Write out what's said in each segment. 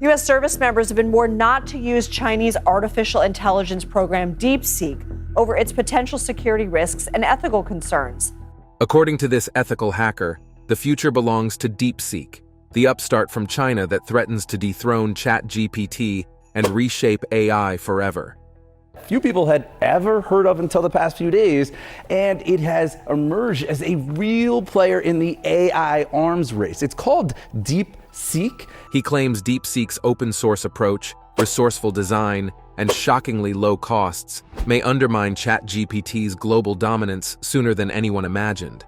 U.S. service members have been warned not to use Chinese artificial intelligence program Deepseek over its potential security risks and ethical concerns. According to this ethical hacker, the future belongs to Deepseek, the upstart from China that threatens to dethrone ChatGPT and reshape AI forever. Few people had ever heard of until the past few days, and it has emerged as a real player in the AI arms race. It's called Deepseek. He claims Deepseek's open source approach, resourceful design, and shockingly low costs may undermine ChatGPT's global dominance sooner than anyone imagined.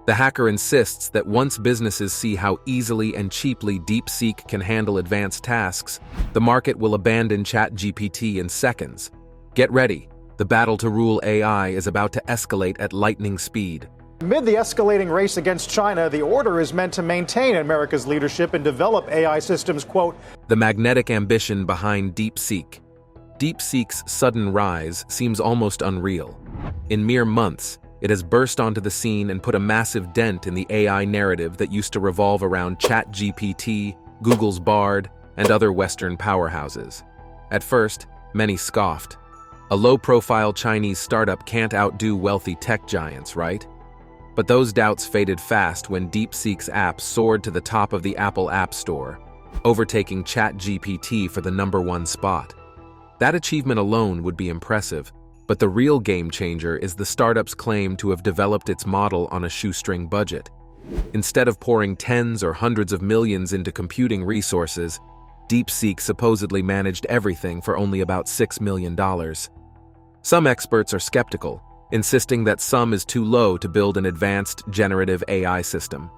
The hacker insists that once businesses see how easily and cheaply Deepseek can handle advanced tasks, the market will abandon ChatGPT in seconds. Get ready, the battle to rule AI is about to escalate at lightning speed. Amid the escalating race against China, the order is meant to maintain America's leadership and develop AI systems, quote, the magnetic ambition behind Deepseek. Deepseek's sudden rise seems almost unreal. In mere months, it has burst onto the scene and put a massive dent in the AI narrative that used to revolve around ChatGPT, Google's Bard, and other Western powerhouses. At first, many scoffed. A low-profile Chinese startup can't outdo wealthy tech giants, right? But those doubts faded fast when Deepseek's app soared to the top of the Apple App Store, overtaking ChatGPT for the #1 spot. That achievement alone would be impressive, but the real game-changer is the startup's claim to have developed its model on a shoestring budget. Instead of pouring tens or hundreds of millions into computing resources, Deepseek supposedly managed everything for only about $6 million. Some experts are skeptical, insisting that sum is too low to build an advanced generative AI system.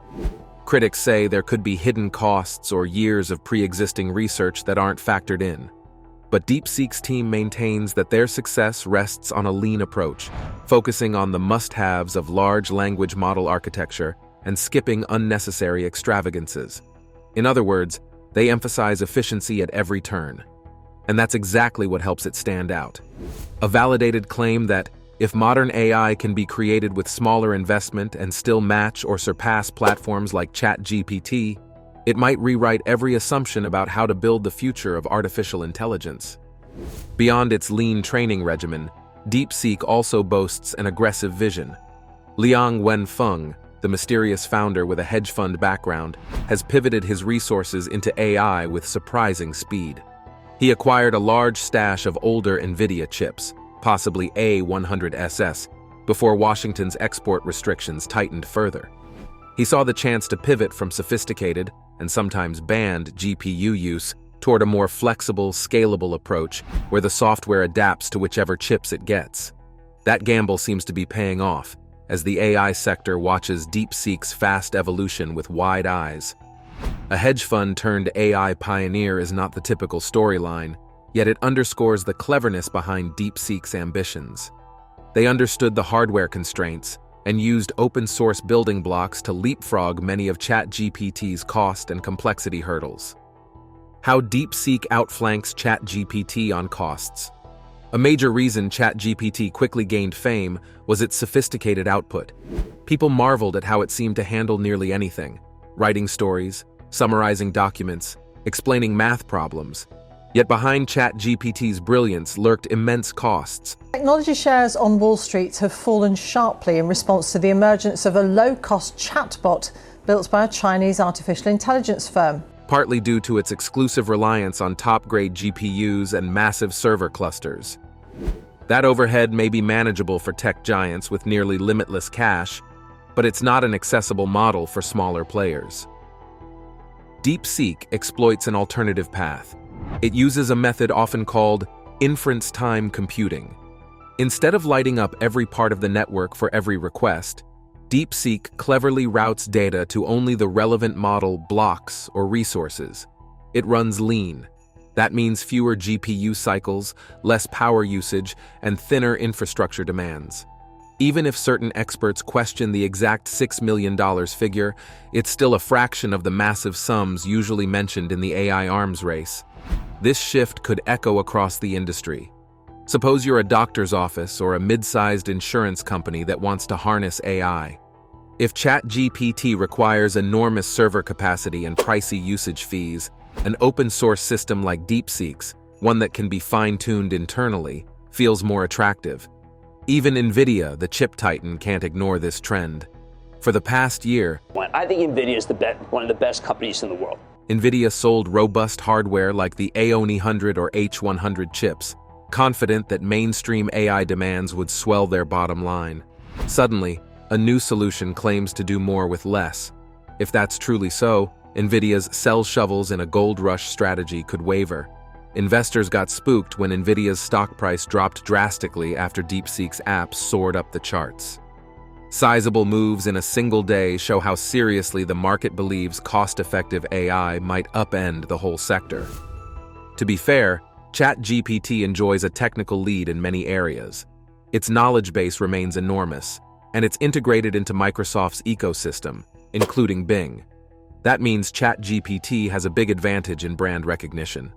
Critics say there could be hidden costs or years of pre-existing research that aren't factored in. But Deepseek's team maintains that their success rests on a lean approach, focusing on the must-haves of large language model architecture and skipping unnecessary extravagances. In other words, they emphasize efficiency at every turn. And that's exactly what helps it stand out. A validated claim that if modern AI can be created with smaller investment and still match or surpass platforms like ChatGPT, it might rewrite every assumption about how to build the future of artificial intelligence. Beyond its lean training regimen, Deepseek also boasts an aggressive vision. Liang Wenfeng, the mysterious founder with a hedge fund background, has pivoted his resources into AI with surprising speed. He acquired a large stash of older NVIDIA chips, possibly A100SS, before Washington's export restrictions tightened further. He saw the chance to pivot from sophisticated, and sometimes banned, GPU use toward a more flexible, scalable approach where the software adapts to whichever chips it gets. That gamble seems to be paying off, as the AI sector watches Deepseek's fast evolution with wide eyes. A hedge fund turned AI pioneer is not the typical storyline, yet it underscores the cleverness behind Deepseek's ambitions. They understood the hardware constraints and used open-source building blocks to leapfrog many of ChatGPT's cost and complexity hurdles. How Deepseek outflanks ChatGPT on costs. A major reason ChatGPT quickly gained fame was its sophisticated output. People marveled at how it seemed to handle nearly anything, writing stories, summarizing documents, explaining math problems. Yet behind ChatGPT's brilliance lurked immense costs. Technology shares on Wall Street have fallen sharply in response to the emergence of a low-cost chatbot built by a Chinese artificial intelligence firm. Partly due to its exclusive reliance on top-grade GPUs and massive server clusters. That overhead may be manageable for tech giants with nearly limitless cash, but it's not an accessible model for smaller players. Deepseek exploits an alternative path. It uses a method often called inference time computing. Instead of lighting up every part of the network for every request, Deepseek cleverly routes data to only the relevant model blocks or resources. It runs lean. That means fewer GPU cycles, less power usage, and thinner infrastructure demands. Even if certain experts question the exact $6 million figure, it's still a fraction of the massive sums usually mentioned in the AI arms race. This shift could echo across the industry. Suppose you're a doctor's office or a mid-sized insurance company that wants to harness AI. If ChatGPT requires enormous server capacity and pricey usage fees, An open-source system like Deepseek's, one that can be fine-tuned internally, feels more attractive. Even NVIDIA, the chip titan, can't ignore this trend. For the past year, I think NVIDIA is one of the best companies in the world. NVIDIA sold robust hardware like the A100 or H100 chips, confident that mainstream AI demands would swell their bottom line. Suddenly, a new solution claims to do more with less. If that's truly so, NVIDIA's sell shovels in a gold rush strategy could waver. Investors got spooked when NVIDIA's stock price dropped drastically after Deepseek's apps soared up the charts. Sizable moves in a single day show how seriously the market believes cost-effective AI might upend the whole sector. To be fair, ChatGPT enjoys a technical lead in many areas. Its knowledge base remains enormous, and it's integrated into Microsoft's ecosystem, including Bing. That means ChatGPT has a big advantage in brand recognition.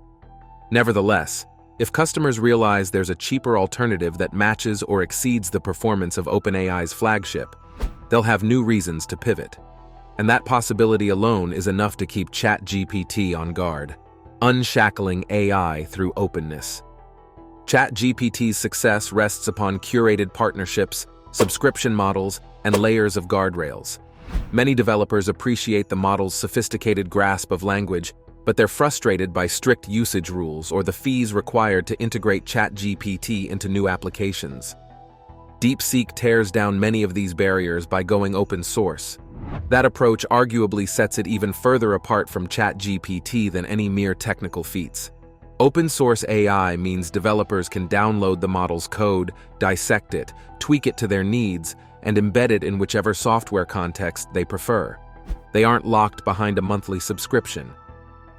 Nevertheless, if customers realize there's a cheaper alternative that matches or exceeds the performance of OpenAI's flagship, they'll have new reasons to pivot. And that possibility alone is enough to keep ChatGPT on guard. Unshackling AI through openness. ChatGPT's success rests upon curated partnerships, subscription models, and layers of guardrails. Many developers appreciate the model's sophisticated grasp of language, but they're frustrated by strict usage rules or the fees required to integrate ChatGPT into new applications. Deepseek tears down many of these barriers by going open source. That approach arguably sets it even further apart from ChatGPT than any mere technical feats. Open source AI means developers can download the model's code, dissect it, tweak it to their needs, and embed it in whichever software context they prefer. They aren't locked behind a monthly subscription.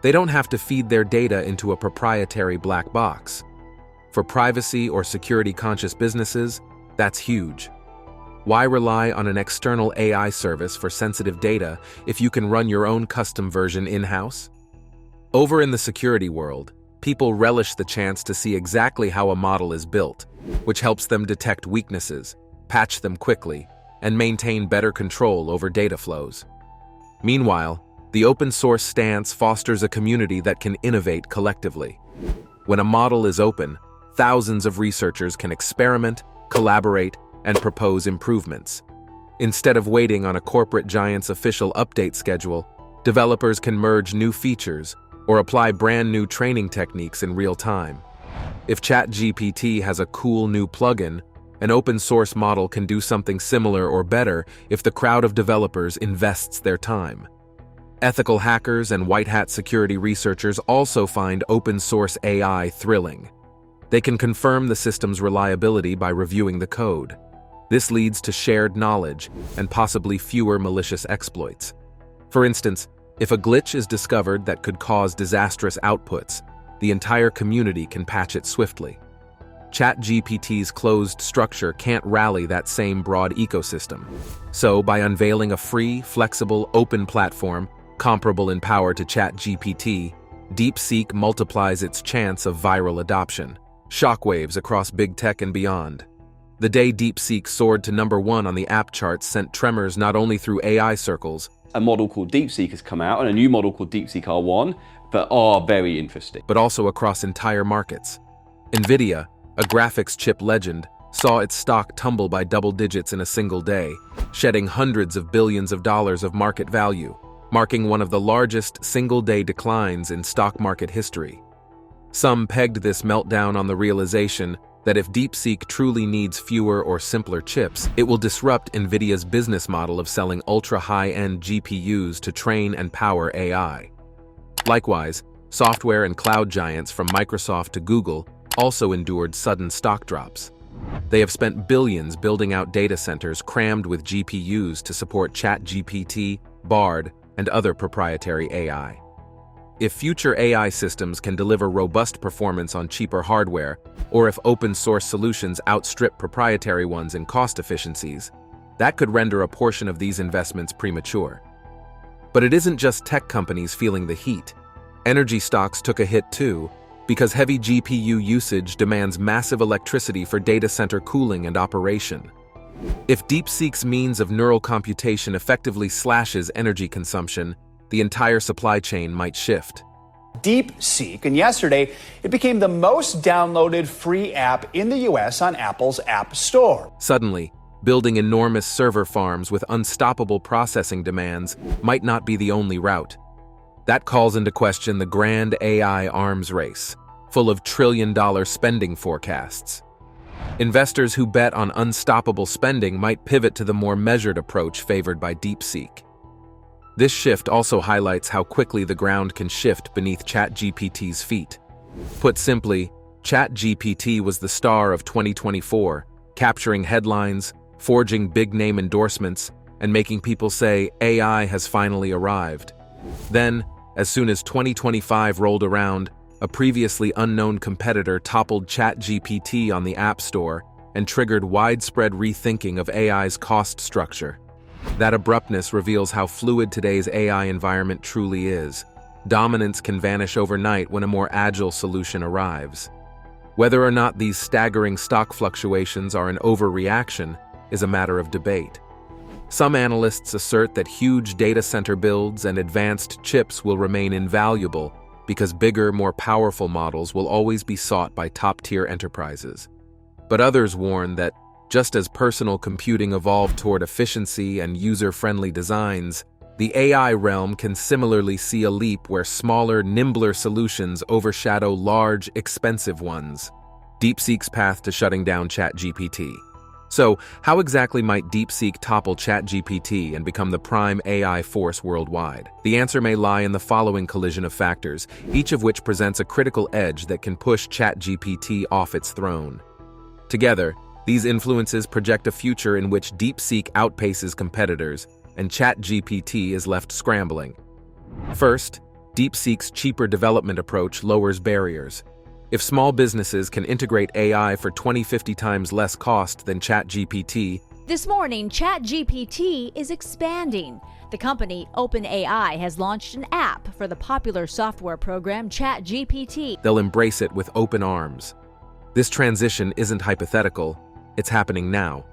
They don't have to feed their data into a proprietary black box. For privacy or security-conscious businesses, that's huge. Why rely on an external AI service for sensitive data if you can run your own custom version in-house? Over in the security world, people relish the chance to see exactly how a model is built, which helps them detect weaknesses, patch them quickly, and maintain better control over data flows. Meanwhile, the open-source stance fosters a community that can innovate collectively. When a model is open, thousands of researchers can experiment, collaborate, and propose improvements. Instead of waiting on a corporate giant's official update schedule, developers can merge new features or apply brand new training techniques in real time. If ChatGPT has a cool new plugin, an open-source model can do something similar or better if the crowd of developers invests their time. Ethical hackers and white-hat security researchers also find open-source AI thrilling. They can confirm the system's reliability by reviewing the code. This leads to shared knowledge and possibly fewer malicious exploits. For instance, if a glitch is discovered that could cause disastrous outputs, the entire community can patch it swiftly. ChatGPT's closed structure can't rally that same broad ecosystem. So, by unveiling a free, flexible, open platform, comparable in power to ChatGPT, Deepseek multiplies its chance of viral adoption. Shockwaves across big tech and beyond. The day Deepseek soared to #1 on the app charts sent tremors not only through AI circles. A model called Deepseek has come out, and a new model called Deepseek R1 that are very interesting. But also across entire markets. NVIDIA, a graphics chip legend, saw its stock tumble by double digits in a single day, shedding hundreds of billions of dollars of market value, marking one of the largest single-day declines in stock market history. Some pegged this meltdown on the realization that if Deepseek truly needs fewer or simpler chips, it will disrupt NVIDIA's business model of selling ultra-high-end GPUs to train and power AI. Likewise, software and cloud giants from Microsoft to Google also endured sudden stock drops. They have spent billions building out data centers crammed with GPUs to support ChatGPT, Bard, and other proprietary AI. If future AI systems can deliver robust performance on cheaper hardware, or if open-source solutions outstrip proprietary ones in cost efficiencies, that could render a portion of these investments premature. But it isn't just tech companies feeling the heat. Energy stocks took a hit too, because heavy GPU usage demands massive electricity for data center cooling and operation. If Deepseek's means of neural computation effectively slashes energy consumption, the entire supply chain might shift. Deepseek, and yesterday it became the most downloaded free app in the US on Apple's App Store. Suddenly, building enormous server farms with unstoppable processing demands might not be the only route. That calls into question the grand AI arms race, full of trillion-dollar spending forecasts. Investors who bet on unstoppable spending might pivot to the more measured approach favored by Deepseek. This shift also highlights how quickly the ground can shift beneath ChatGPT's feet. Put simply, ChatGPT was the star of 2024, capturing headlines, forging big-name endorsements, and making people say AI has finally arrived. Then, as soon as 2025 rolled around, a previously unknown competitor toppled ChatGPT on the App Store and triggered widespread rethinking of AI's cost structure. That abruptness reveals how fluid today's AI environment truly is. Dominance can vanish overnight when a more agile solution arrives. Whether or not these staggering stock fluctuations are an overreaction is a matter of debate. Some analysts assert that huge data center builds and advanced chips will remain invaluable because bigger, more powerful models will always be sought by top-tier enterprises. But others warn that, just as personal computing evolved toward efficiency and user-friendly designs, the AI realm can similarly see a leap where smaller, nimbler solutions overshadow large, expensive ones. Deepseek's path to shutting down ChatGPT. So, how exactly might Deepseek topple ChatGPT and become the prime AI force worldwide? The answer may lie in the following collision of factors, each of which presents a critical edge that can push ChatGPT off its throne. Together, these influences project a future in which Deepseek outpaces competitors and ChatGPT is left scrambling. First, Deepseek's cheaper development approach lowers barriers. If small businesses can integrate AI for 20-50 times less cost than ChatGPT, this morning, ChatGPT is expanding. The company OpenAI has launched an app for the popular software program ChatGPT. They'll embrace it with open arms. This transition isn't hypothetical, it's happening now.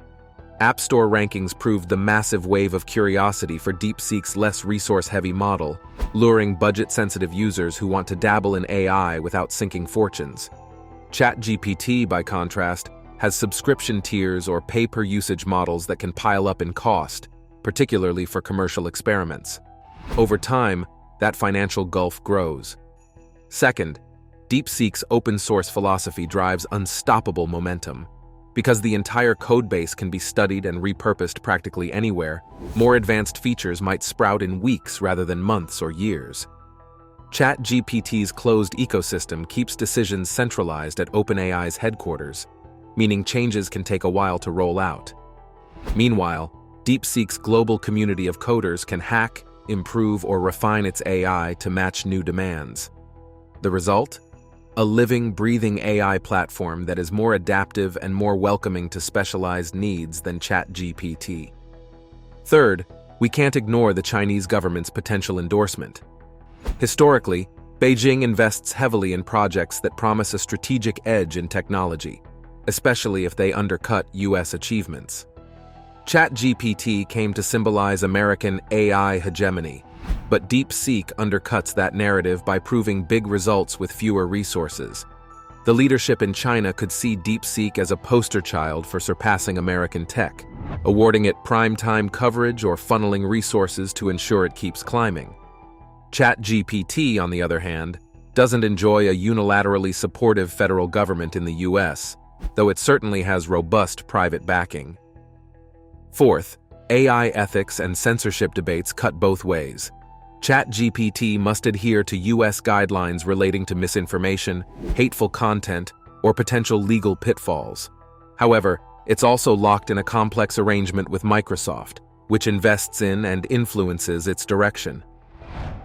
App Store rankings proved the massive wave of curiosity for Deepseek's less resource-heavy model, luring budget-sensitive users who want to dabble in AI without sinking fortunes. ChatGPT, by contrast, has subscription tiers or pay-per-usage models that can pile up in cost, particularly for commercial experiments. Over time, that financial gulf grows. Second, Deepseek's open-source philosophy drives unstoppable momentum. Because the entire codebase can be studied and repurposed practically anywhere, more advanced features might sprout in weeks rather than months or years. ChatGPT's closed ecosystem keeps decisions centralized at OpenAI's headquarters, meaning changes can take a while to roll out. Meanwhile, Deepseek's global community of coders can hack, improve, or refine its AI to match new demands. The result? A living, breathing AI platform that is more adaptive and more welcoming to specialized needs than ChatGPT. Third, we can't ignore the Chinese government's potential endorsement. Historically, Beijing invests heavily in projects that promise a strategic edge in technology, especially if they undercut US achievements. ChatGPT came to symbolize American AI hegemony, but Deepseek undercuts that narrative by proving big results with fewer resources. The leadership in China could see Deepseek as a poster child for surpassing American tech, awarding it prime-time coverage or funneling resources to ensure it keeps climbing. ChatGPT, on the other hand, doesn't enjoy a unilaterally supportive federal government in the US, though it certainly has robust private backing. Fourth, AI ethics and censorship debates cut both ways. ChatGPT must adhere to US guidelines relating to misinformation, hateful content, or potential legal pitfalls. However, it's also locked in a complex arrangement with Microsoft, which invests in and influences its direction.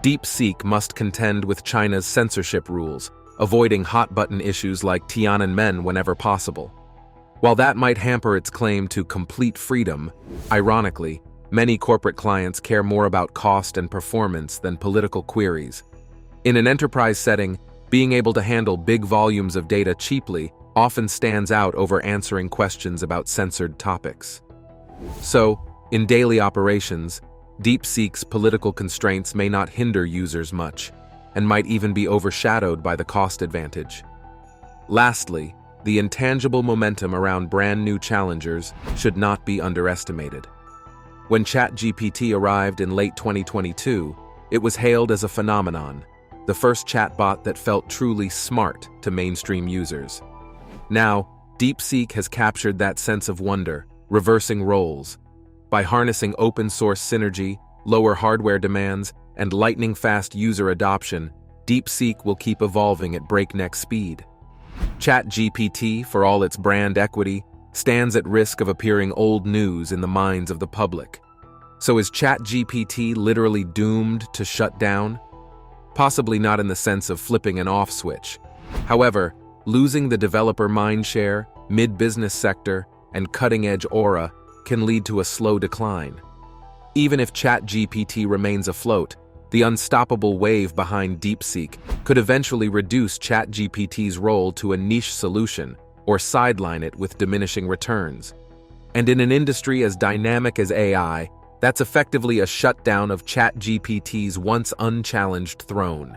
Deepseek must contend with China's censorship rules, avoiding hot-button issues like Tiananmen whenever possible. While that might hamper its claim to complete freedom, ironically, many corporate clients care more about cost and performance than political queries. In an enterprise setting, being able to handle big volumes of data cheaply often stands out over answering questions about censored topics. So, in daily operations, Deepseek's political constraints may not hinder users much. and might even be overshadowed by the cost advantage. Lastly, the intangible momentum around brand new challengers should not be underestimated. When ChatGPT arrived in late 2022, it was hailed as a phenomenon, the first chatbot that felt truly smart to mainstream users. Now, Deepseek has captured that sense of wonder, reversing roles. By harnessing open-source synergy, lower hardware demands, and lightning-fast user adoption, Deepseek will keep evolving at breakneck speed. ChatGPT, for all its brand equity, stands at risk of appearing old news in the minds of the public. So is ChatGPT literally doomed to shut down? Possibly not in the sense of flipping an off switch. However, losing the developer mindshare, mid-business sector, and cutting-edge aura can lead to a slow decline. Even if ChatGPT remains afloat, the unstoppable wave behind Deepseek could eventually reduce ChatGPT's role to a niche solution or sideline it with diminishing returns. And in an industry as dynamic as AI, that's effectively a shutdown of ChatGPT's once unchallenged throne.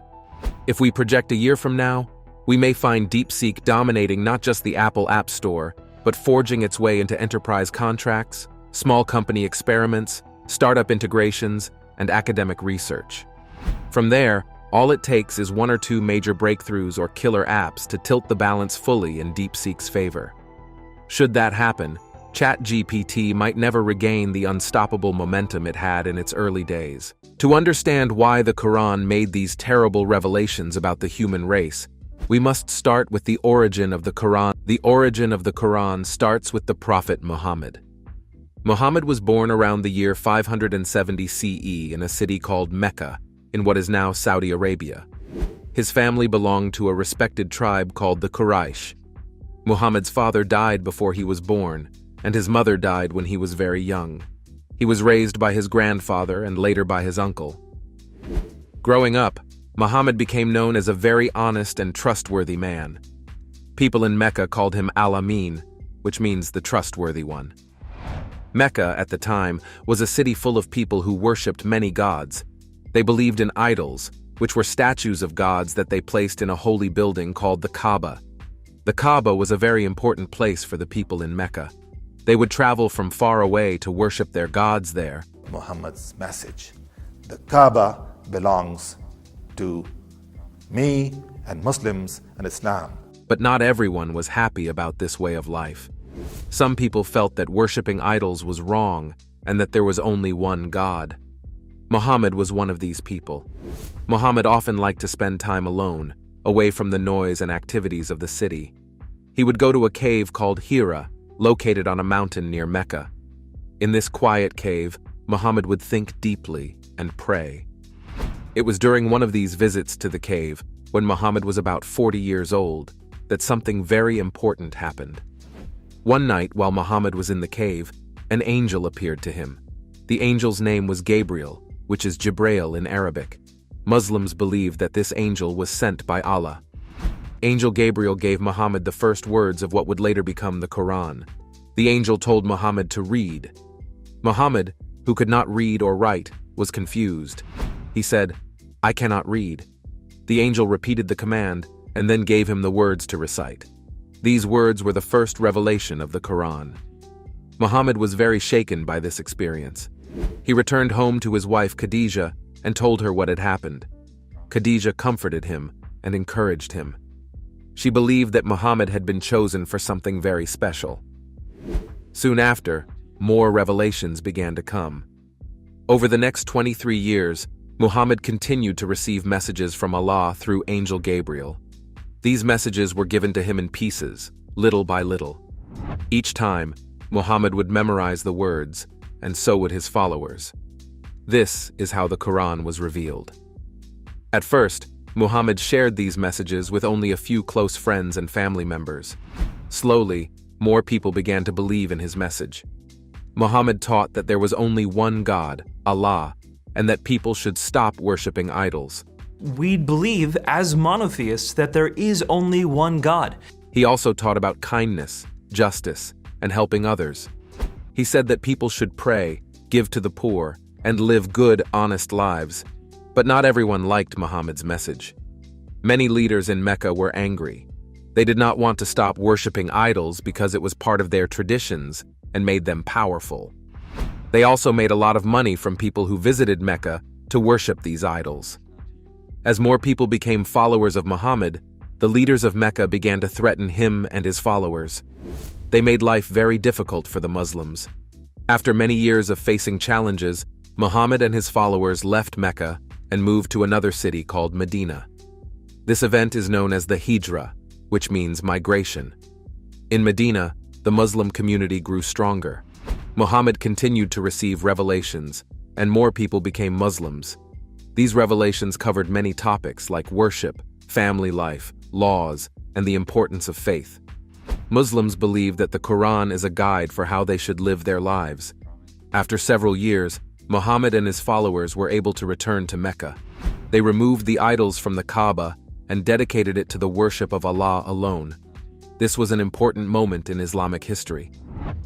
If we project a year from now, we may find Deepseek dominating not just the Apple App Store, but forging its way into enterprise contracts, small company experiments, startup integrations, and academic research. From there, all it takes is one or two major breakthroughs or killer apps to tilt the balance fully in Deepseek's favor. Should that happen, ChatGPT might never regain the unstoppable momentum it had in its early days. To understand why the Quran made these terrible revelations about the human race, we must start with the origin of the Quran. The origin of the Quran starts with the Prophet Muhammad. Muhammad was born around the year 570 CE in a city called Mecca, in what is now Saudi Arabia. His family belonged to a respected tribe called the Quraysh. Muhammad's father died before he was born, and his mother died when he was very young. He was raised by his grandfather and later by his uncle. Growing up, Muhammad became known as a very honest and trustworthy man. People in Mecca called him Al-Amin, which means the trustworthy one. Mecca, at the time, was a city full of people who worshipped many gods. They believed in idols, which were statues of gods that they placed in a holy building called the Kaaba. The Kaaba was a very important place for the people in Mecca. They would travel from far away to worship their gods there. Muhammad's message. The Kaaba belongs to me and Muslims and Islam. But not everyone was happy about this way of life. Some people felt that worshipping idols was wrong and that there was only one God. Muhammad was one of these people. Muhammad often liked to spend time alone, away from the noise and activities of the city. He would go to a cave called Hira, located on a mountain near Mecca. In this quiet cave, Muhammad would think deeply and pray. It was during one of these visits to the cave, when Muhammad was about 40 years old, that something very important happened. One night, while Muhammad was in the cave, an angel appeared to him. The angel's name was Gabriel, which is Jibrail in Arabic. Muslims believe that this angel was sent by Allah. Angel Gabriel gave Muhammad the first words of what would later become the Quran. The angel told Muhammad to read. Muhammad, who could not read or write, was confused. He said, "I cannot read." The angel repeated the command and then gave him the words to recite. These words were the first revelation of the Quran. Muhammad was very shaken by this experience. He returned home to his wife Khadija and told her what had happened. Khadija comforted him and encouraged him. She believed that Muhammad had been chosen for something very special. Soon after, more revelations began to come. Over the next 23 years, Muhammad continued to receive messages from Allah through Angel Gabriel. These messages were given to him in pieces, little by little. Each time, Muhammad would memorize the words, and so would his followers. This is how the Quran was revealed. At first, Muhammad shared these messages with only a few close friends and family members. Slowly, more people began to believe in his message. Muhammad taught that there was only one God, Allah, and that people should stop worshipping idols. We believe, as monotheists, that there is only one God. He also taught about kindness, justice, and helping others. He said that people should pray, give to the poor, and live good, honest lives. But not everyone liked Muhammad's message. Many leaders in Mecca were angry. They did not want to stop worshipping idols because it was part of their traditions and made them powerful. They also made a lot of money from people who visited Mecca to worship these idols. As more people became followers of Muhammad, the leaders of Mecca began to threaten him and his followers. They made life very difficult for the Muslims. After many years of facing challenges, Muhammad and his followers left Mecca and moved to another city called Medina. This event is known as the Hijra, which means migration. In Medina, the Muslim community grew stronger. Muhammad continued to receive revelations, and more people became Muslims. These revelations covered many topics like worship, family life, laws, and the importance of faith. Muslims believe that the Quran is a guide for how they should live their lives. After several years, Muhammad and his followers were able to return to Mecca. They removed the idols from the Kaaba and dedicated it to the worship of Allah alone. This was an important moment in Islamic history.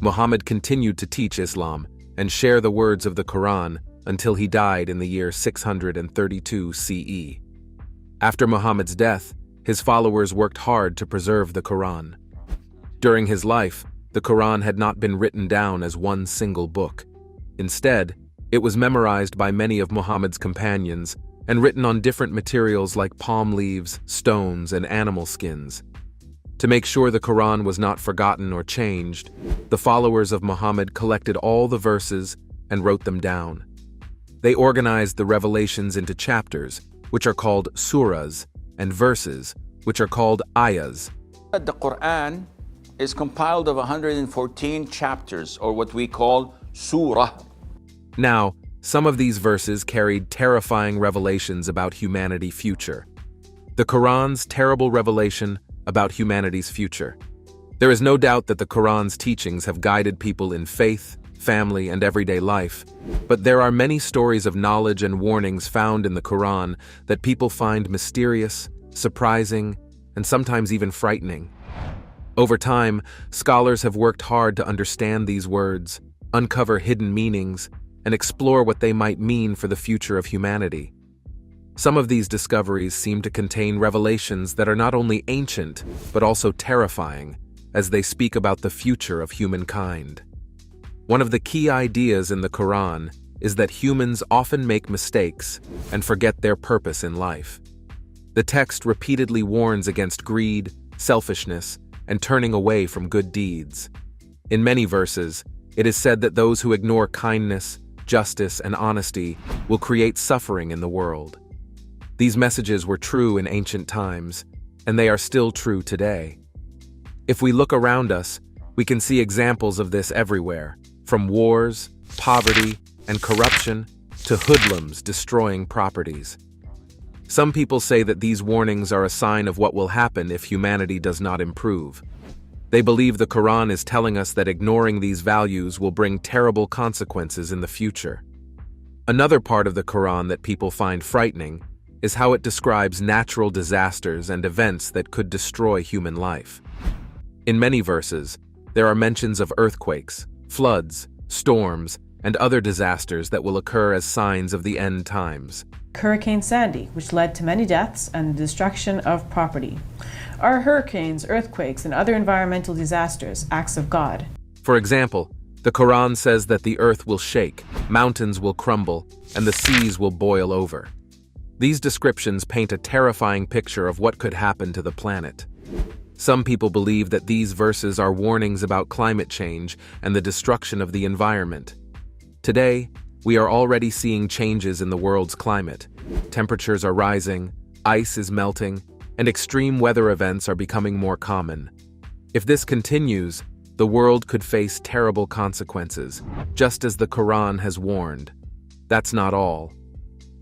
Muhammad continued to teach Islam and share the words of the Quran until he died in the year 632 CE. After Muhammad's death, his followers worked hard to preserve the Quran. During his life, the Quran had not been written down as one single book. Instead, it was memorized by many of Muhammad's companions and written on different materials like palm leaves, stones, and animal skins. To make sure the Quran was not forgotten or changed, the followers of Muhammad collected all the verses and wrote them down. They organized the revelations into chapters, which are called surahs, and verses, which are called ayahs. The Quran is compiled of 114 chapters, or what we call surah. Now, some of these verses carried terrifying revelations about humanity's future. The Quran's terrible revelation about humanity's future. There is no doubt that the Quran's teachings have guided people in faith, family, and everyday life, but there are many stories of knowledge and warnings found in the Quran that people find mysterious, surprising, and sometimes even frightening. Over time, scholars have worked hard to understand these words, uncover hidden meanings, and explore what they might mean for the future of humanity. Some of these discoveries seem to contain revelations that are not only ancient, but also terrifying, as they speak about the future of humankind. One of the key ideas in the Quran is that humans often make mistakes and forget their purpose in life. The text repeatedly warns against greed, selfishness, and turning away from good deeds. In many verses, it is said that those who ignore kindness, justice, and honesty will create suffering in the world. These messages were true in ancient times, and they are still true today. If we look around us, we can see examples of this everywhere, from wars, poverty, and corruption to hoodlums destroying properties. Some people say that these warnings are a sign of what will happen if humanity does not improve. They believe the Quran is telling us that ignoring these values will bring terrible consequences in the future. Another part of the Quran that people find frightening is how it describes natural disasters and events that could destroy human life. In many verses, there are mentions of earthquakes, floods, storms, and other disasters that will occur as signs of the end times. Hurricane Sandy, which led to many deaths and the destruction of property. Are hurricanes, earthquakes, and other environmental disasters acts of God? For example, the Quran says that the earth will shake, mountains will crumble, and the seas will boil over. These descriptions paint a terrifying picture of what could happen to the planet. Some people believe that these verses are warnings about climate change and the destruction of the environment. Today, we are already seeing changes in the world's climate. Temperatures are rising, ice is melting, and extreme weather events are becoming more common. If this continues, the world could face terrible consequences, just as the Quran has warned. That's not all.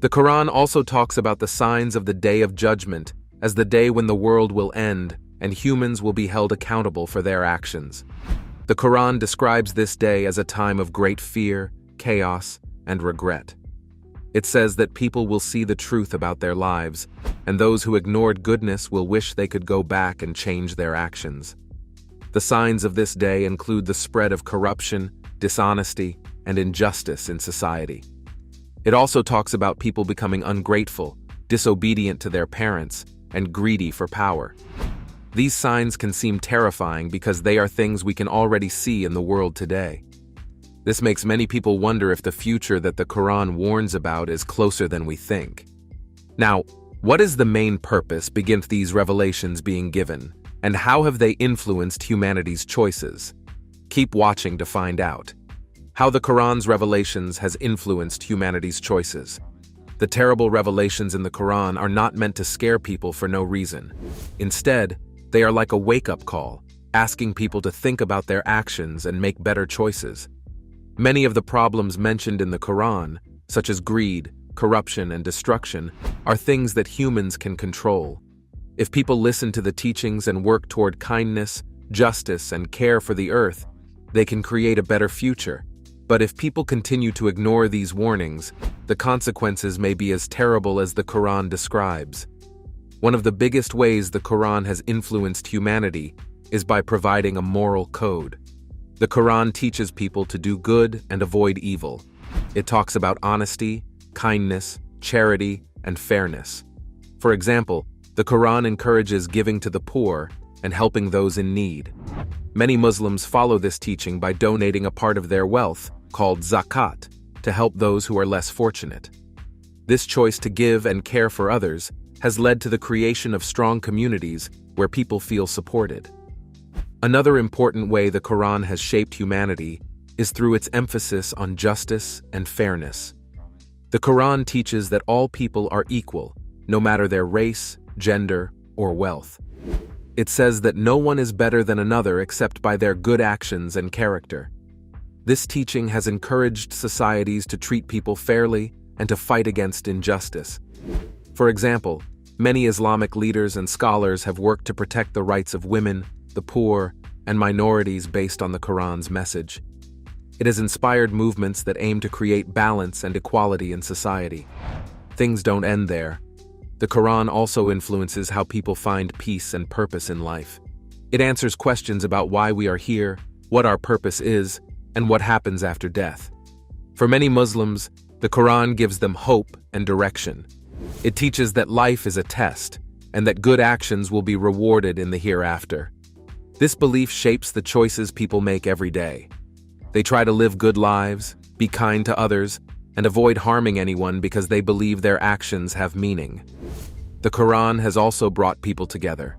The Quran also talks about the signs of the Day of Judgment as the day when the world will end and humans will be held accountable for their actions. The Quran describes this day as a time of great fear, chaos, and regret. It says that people will see the truth about their lives, and those who ignored goodness will wish they could go back and change their actions. The signs of this day include the spread of corruption, dishonesty, and injustice in society. It also talks about people becoming ungrateful, disobedient to their parents, and greedy for power. These signs can seem terrifying because they are things we can already see in the world today. This makes many people wonder if the future that the Quran warns about is closer than we think. Now, what is the main purpose behind these revelations being given, and how have they influenced humanity's choices? Keep watching to find out. How the Quran's revelations has influenced humanity's choices. The terrible revelations in the Quran are not meant to scare people for no reason. Instead, they are like a wake-up call, asking people to think about their actions and make better choices. Many of the problems mentioned in the Quran, such as greed, corruption, and destruction, are things that humans can control. If people listen to the teachings and work toward kindness, justice, and care for the earth, they can create a better future. But if people continue to ignore these warnings, the consequences may be as terrible as the Quran describes. One of the biggest ways the Quran has influenced humanity is by providing a moral code. The Quran teaches people to do good and avoid evil. It talks about honesty, kindness, charity, and fairness. For example, the Quran encourages giving to the poor and helping those in need. Many Muslims follow this teaching by donating a part of their wealth, called zakat, to help those who are less fortunate. This choice to give and care for others has led to the creation of strong communities where people feel supported. Another important way the Quran has shaped humanity is through its emphasis on justice and fairness. The Quran teaches that all people are equal, no matter their race, gender, or wealth. It says that no one is better than another except by their good actions and character. This teaching has encouraged societies to treat people fairly and to fight against injustice. For example, many Islamic leaders and scholars have worked to protect the rights of women, the poor, and minorities based on the Quran's message. It has inspired movements that aim to create balance and equality in society. Things don't end there. The Quran also influences how people find peace and purpose in life. It answers questions about why we are here, what our purpose is, and what happens after death. For many Muslims, the Quran gives them hope and direction. It teaches that life is a test, and that good actions will be rewarded in the hereafter. This belief shapes the choices people make every day. They try to live good lives, be kind to others, and avoid harming anyone because they believe their actions have meaning. The Quran has also brought people together.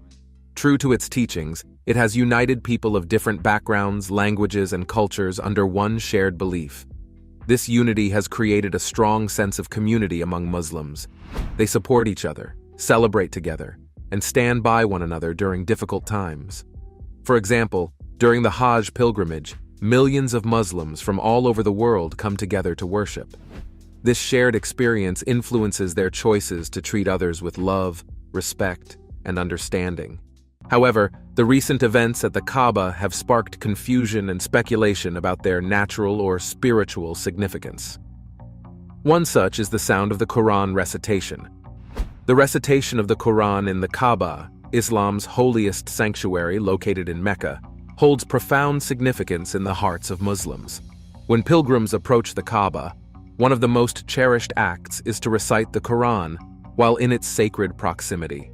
True to its teachings, it has united people of different backgrounds, languages, and cultures under one shared belief. This unity has created a strong sense of community among Muslims. They support each other, celebrate together, and stand by one another during difficult times. For example, during the Hajj pilgrimage, millions of Muslims from all over the world come together to worship. This shared experience influences their choices to treat others with love, respect, and understanding. However, the recent events at the Kaaba have sparked confusion and speculation about their natural or spiritual significance. One such is the sound of the Quran recitation. The recitation of the Quran in the Kaaba, Islam's holiest sanctuary located in Mecca, holds profound significance in the hearts of Muslims. When pilgrims approach the Kaaba, one of the most cherished acts is to recite the Quran while in its sacred proximity.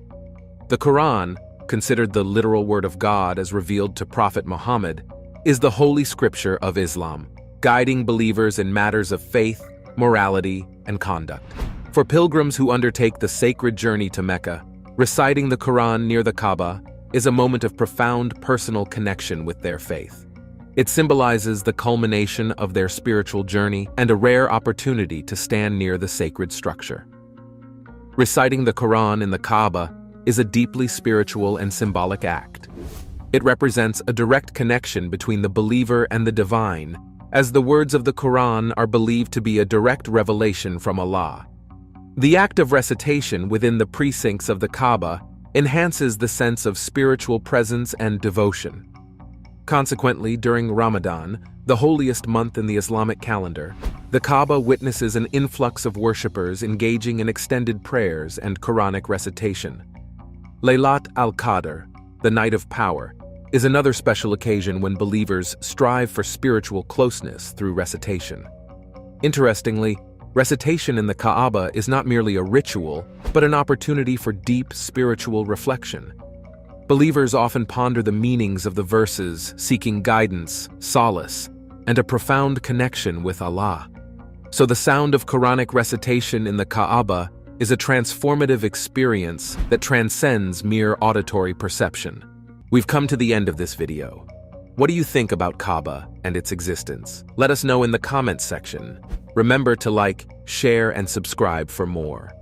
The Quran, considered the literal word of God as revealed to Prophet Muhammad, is the holy scripture of Islam, guiding believers in matters of faith, morality, and conduct. For pilgrims who undertake the sacred journey to Mecca, reciting the Quran near the Kaaba is a moment of profound personal connection with their faith. It symbolizes the culmination of their spiritual journey and a rare opportunity to stand near the sacred structure. Reciting the Quran in the Kaaba is a deeply spiritual and symbolic act. It represents a direct connection between the believer and the divine, as the words of the Quran are believed to be a direct revelation from Allah. The act of recitation within the precincts of the Kaaba enhances the sense of spiritual presence and devotion. Consequently, during Ramadan, the holiest month in the Islamic calendar, the Kaaba witnesses an influx of worshippers engaging in extended prayers and Quranic recitation. Laylat al-Qadr, the Night of Power, is another special occasion when believers strive for spiritual closeness through recitation. Interestingly, Recitation in the Kaaba is not merely a ritual, but an opportunity for deep spiritual reflection. Believers often ponder the meanings of the verses, seeking guidance, solace, and a profound connection with Allah. So the sound of Quranic recitation in the Kaaba is a transformative experience that transcends mere auditory perception. We've come to the end of this video. What do you think about Kaaba and its existence? Let us know in the comments section. Remember to like, share, and subscribe for more.